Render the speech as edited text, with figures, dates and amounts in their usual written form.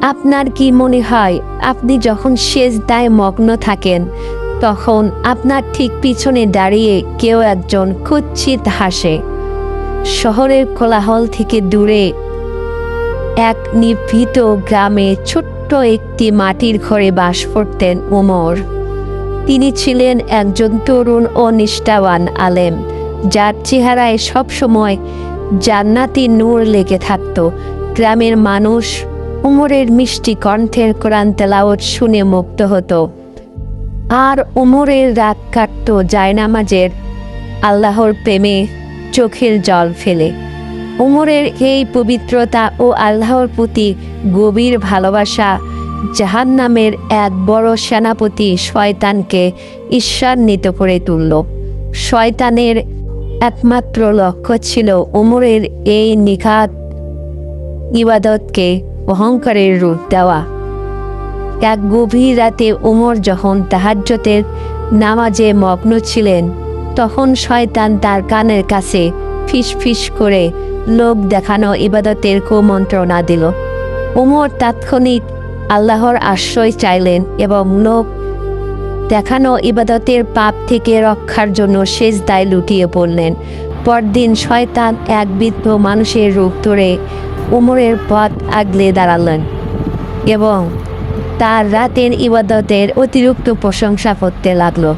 আপনার কি মনে হয় আপনি যখন সেজদায় মগ্ন থাকেন তখন আপনার ঠিক পিছনে দাঁড়িয়ে কেউ একজন কুৎসিত হাসে? শহরের কোলাহল থেকে দূরে এক নিভৃত গ্রামে ছোট্ট একটি মাটির ঘরে বাস করতেন ওমর। তিনি ছিলেন একজন তরুণ ও নিষ্ঠাবান আলেম, যার চেহারায় সবসময় জান্নাতি নূর লেগে থাকত। গ্রামের মানুষ ওমরের মিষ্টি কণ্ঠের কোরআন তেলাওয়াত শুনে মুগ্ধ হতো, আর ওমরের রাত কাটত জায়নামাজের আল্লাহর প্রেমে চোখের জল ফেলে। ওমরের এই পবিত্রতা ও আল্লাহর প্রতি গভীর ভালোবাসা জাহান্নামের এক বড় সেনাপতি শয়তানকে ঈর্ষান্বিত করে তুলল। শয়তানের একমাত্র লক্ষ্য ছিল ওমরের এই নিখাত ইবাদতকে অহংকারের রূপ দেওয়া। এক গভীর রাতে ওমর যখন তাহাজ্জুদের নামাজে মগ্ন ছিলেন, তখন শয়তান তার কানের কাছে ফিসফিস করে লোক দেখানো ইবাদতের কুমন্ত্রণা দিল। ওমর তাৎক্ষণিক আল্লাহর আশ্রয় চাইলেন এবং লোক দেখানো ইবাদতের পাপ থেকে রক্ষার জন্য সেজদায় লুটিয়ে পড়লেন। পরদিন শয়তান এক বৃদ্ধ মানুষের রূপ ধরে ওমরের পথ আগলে দাঁড়ালেন এবং তার রাতের ইবাদতের অতিরিক্ত প্রশংসা করতে লাগলো।